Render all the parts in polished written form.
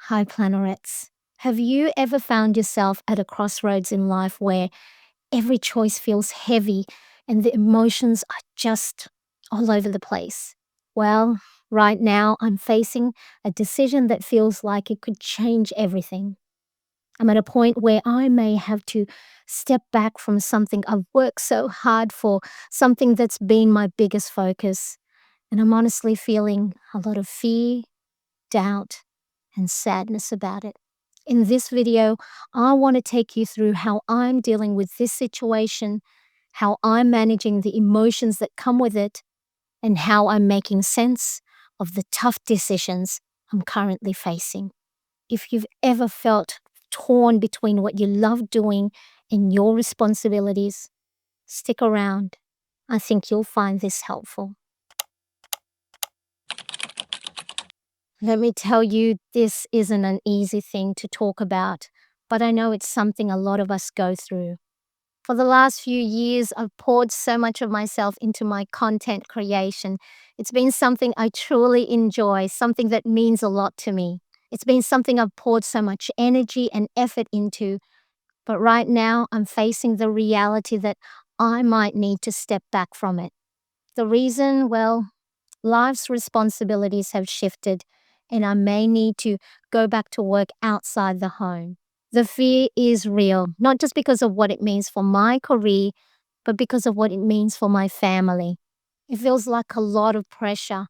Hi, Planarets. Have you ever found yourself at a crossroads in life where every choice feels heavy and the emotions are just all over the place? Well, right now I'm facing a decision that feels like it could change everything. I'm at a point where I may have to step back from something I've worked so hard for, something that's been my biggest focus. And I'm honestly feeling a lot of fear, doubt, and sadness about it. In this video, I want to take you through how I'm dealing with this situation, how I'm managing the emotions that come with it, and how I'm making sense of the tough decisions I'm currently facing. If you've ever felt torn between what you love doing and your responsibilities, stick around. I think you'll find this helpful. Let me tell you, this isn't an easy thing to talk about, but I know it's something a lot of us go through. For the last few years, I've poured so much of myself into my content creation. It's been something I truly enjoy, something that means a lot to me. It's been something I've poured so much energy and effort into, but right now I'm facing the reality that I might need to step back from it. The reason, well, life's responsibilities have shifted, and I may need to go back to work outside the home. The fear is real, not just because of what it means for my career, but because of what it means for my family. It feels like a lot of pressure.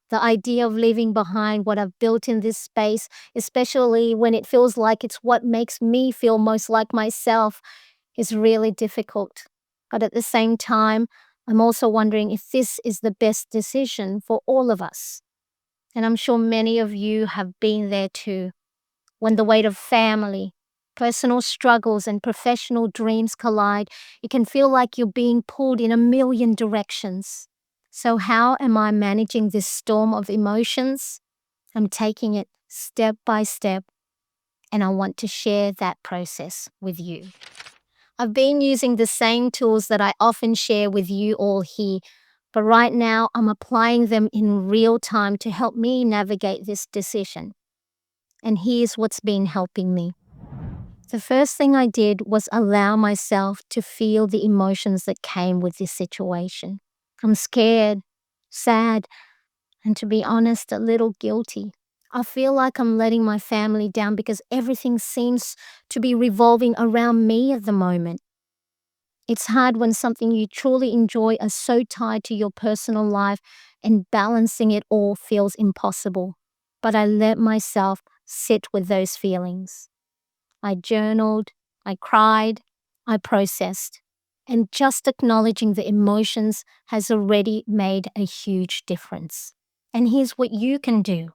The idea of leaving behind what I've built in this space, especially when it feels like it's what makes me feel most like myself, is really difficult. But at the same time, I'm also wondering if this is the best decision for all of us. And I'm sure many of you have been there too. When the weight of family, personal struggles, and professional dreams collide, it can feel like you're being pulled in a million directions. So, how am I managing this storm of emotions? I'm taking it step by step, and I want to share that process with you. I've been using the same tools that I often share with you all here, but right now I'm applying them in real time to help me navigate this decision. And here's what's been helping me. The first thing I did was allow myself to feel the emotions that came with this situation. I'm scared, sad, and to be honest, a little guilty. I feel like I'm letting my family down because everything seems to be revolving around me at the moment. It's hard when something you truly enjoy is so tied to your personal life and balancing it all feels impossible. But I let myself sit with those feelings. I journaled, I cried, I processed. And just acknowledging the emotions has already made a huge difference. And here's what you can do.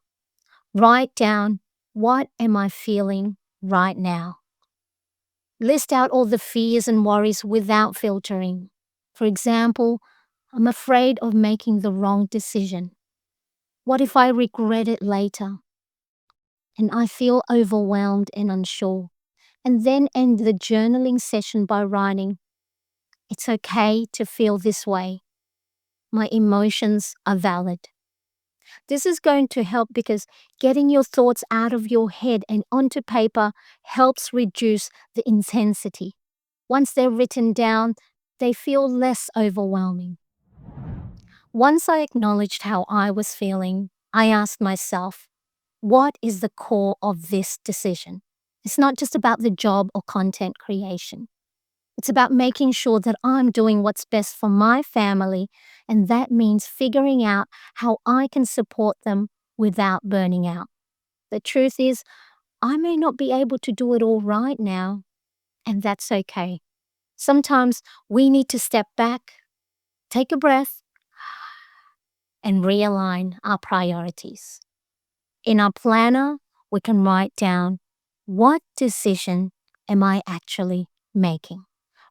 Write down, what am I feeling right now? List out all the fears and worries without filtering. For example, I'm afraid of making the wrong decision. What if I regret it later? And I feel overwhelmed and unsure. And then end the journaling session by writing, "It's okay to feel this way. My emotions are valid." This is going to help because getting your thoughts out of your head and onto paper helps reduce the intensity. Once they're written down, they feel less overwhelming. Once I acknowledged how I was feeling, I asked myself, what is the core of this decision? It's not just about the job or content creation. It's about making sure that I'm doing what's best for my family, and that means figuring out how I can support them without burning out. The truth is, I may not be able to do it all right now, and that's okay. Sometimes we need to step back, take a breath, and realign our priorities. In our planner, we can write down, what decision am I actually making?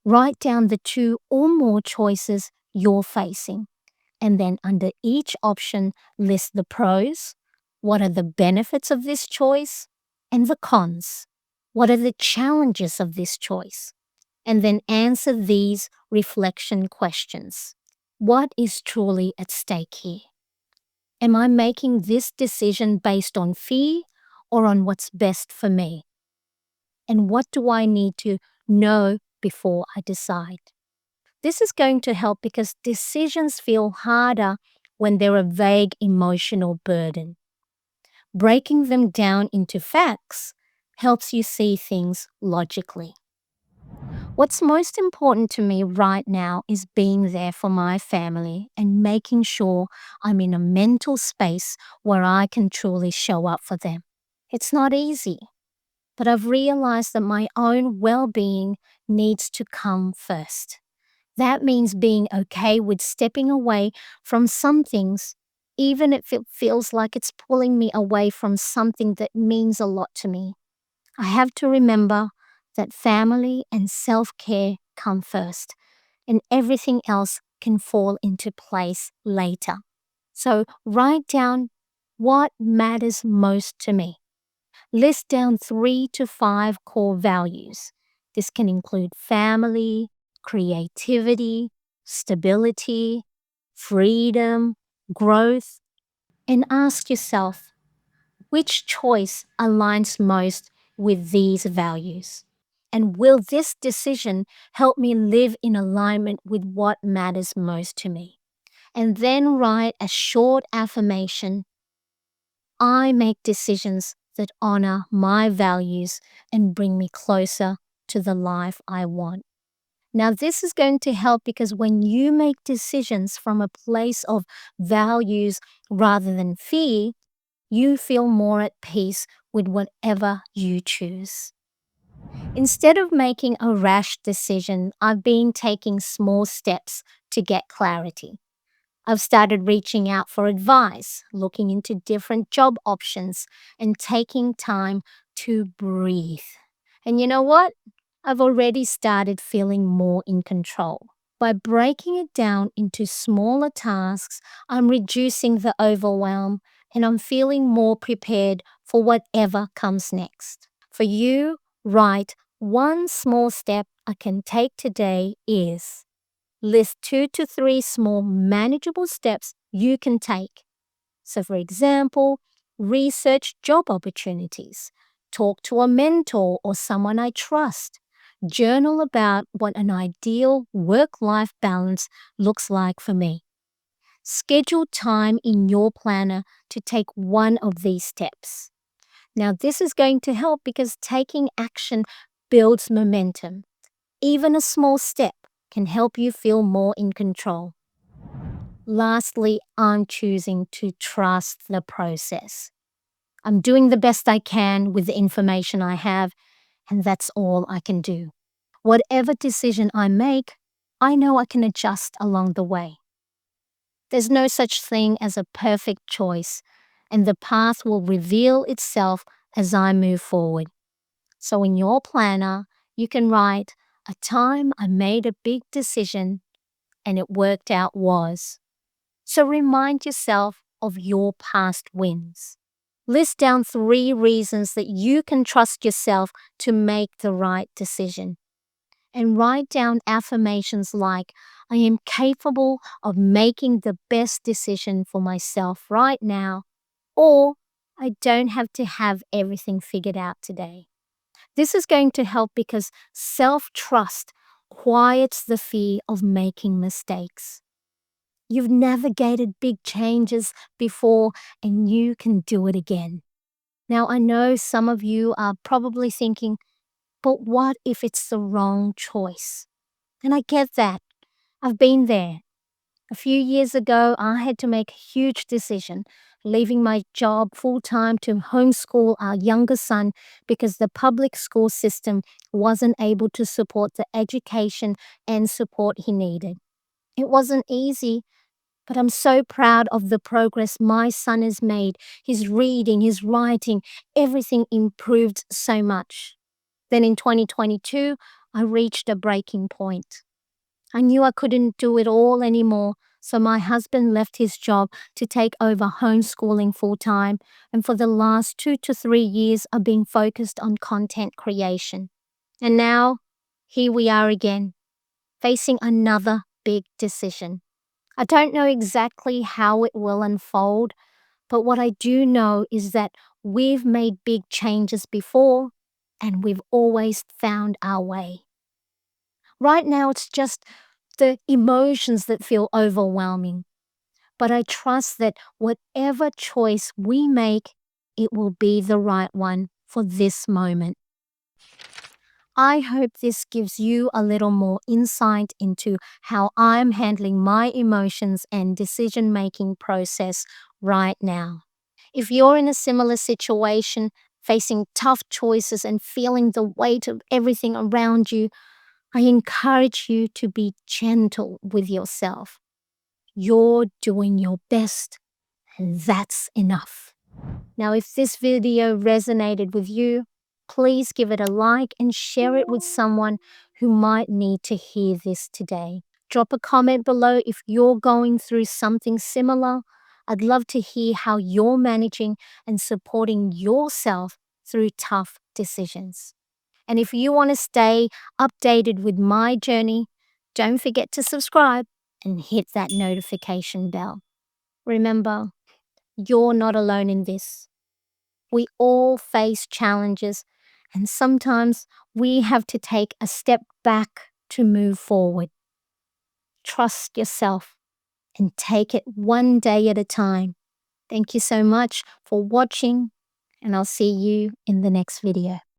Write down the 2 or more choices you're facing. And then under each option, list the pros. What are the benefits of this choice? And the cons. What are the challenges of this choice? And then answer these reflection questions. What is truly at stake here? Am I making this decision based on fear or on what's best for me? And what do I need to know before I decide? This is going to help because decisions feel harder when they're a vague emotional burden. Breaking them down into facts helps you see things logically. What's most important to me right now is being there for my family and making sure I'm in a mental space where I can truly show up for them. It's not easy, but I've realized that my own well being needs to come first. That means being okay with stepping away from some things, even if it feels like it's pulling me away from something that means a lot to me. I have to remember that family and self care come first, and everything else can fall into place later. So write down what matters most to me. List down 3 to 5 core values. This can include family, creativity, stability, freedom, growth, and ask yourself which choice aligns most with these values? And will this decision help me live in alignment with what matters most to me? And then write a short affirmation. I make decisions that honor my values and bring me closer to the life I want. Now, this is going to help because when you make decisions from a place of values rather than fear, you feel more at peace with whatever you choose. Instead of making a rash decision, I've been taking small steps to get clarity. I've started reaching out for advice, looking into different job options, and taking time to breathe. And you know what? I've already started feeling more in control. By breaking it down into smaller tasks, I'm reducing the overwhelm and I'm feeling more prepared for whatever comes next. For you, write one small step I can take today is list 2 to 3 small manageable steps you can take. So, for example, research job opportunities, talk to a mentor or someone I trust, journal about what an ideal work life balance looks like for me. Schedule time in your planner to take one of these steps. Now, this is going to help because taking action builds momentum. Even a small step can help you feel more in control. Lastly, I'm choosing to trust the process. I'm doing the best I can with the information I have, and that's all I can do. Whatever decision I make, I know I can adjust along the way. There's no such thing as a perfect choice, and the path will reveal itself as I move forward. So in your planner, you can write, a time I made a big decision and it worked out was. So remind yourself of your past wins. List down 3 reasons that you can trust yourself to make the right decision. And write down affirmations like, I am capable of making the best decision for myself right now, or I don't have to have everything figured out today. This is going to help because self-trust quiets the fear of making mistakes. You've navigated big changes before and you can do it again. Now, I know some of you are probably thinking, but what if it's the wrong choice? And I get that. I've been there. A few years ago, I had to make a huge decision, leaving my job full-time to homeschool our younger son because the public school system wasn't able to support the education and support he needed. It wasn't easy, but I'm so proud of the progress my son has made. His reading, his writing, everything improved so much. Then in 2022, I reached a breaking point. I knew I couldn't do it all anymore, so my husband left his job to take over homeschooling full-time, and for the last 2 to 3 years, I've been focused on content creation. And now, here we are again, facing another big decision. I don't know exactly how it will unfold, but what I do know is that We've made big changes before, and we've always found our way. Right now, it's just the emotions that feel overwhelming. But I trust that whatever choice we make, it will be the right one for this moment. I hope this gives you a little more insight into how I'm handling my emotions and decision-making process right now. If you're in a similar situation, facing tough choices and feeling the weight of everything around you, I encourage you to be gentle with yourself. You're doing your best, and that's enough. Now, if this video resonated with you, please give it a like and share it with someone who might need to hear this today. Drop a comment below if you're going through something similar. I'd love to hear how you're managing and supporting yourself through tough decisions. And if you want to stay updated with my journey, don't forget to subscribe and hit that notification bell. Remember, you're not alone in this. We all face challenges, and sometimes we have to take a step back to move forward. Trust yourself and take it one day at a time. Thank you so much for watching, and I'll see you in the next video.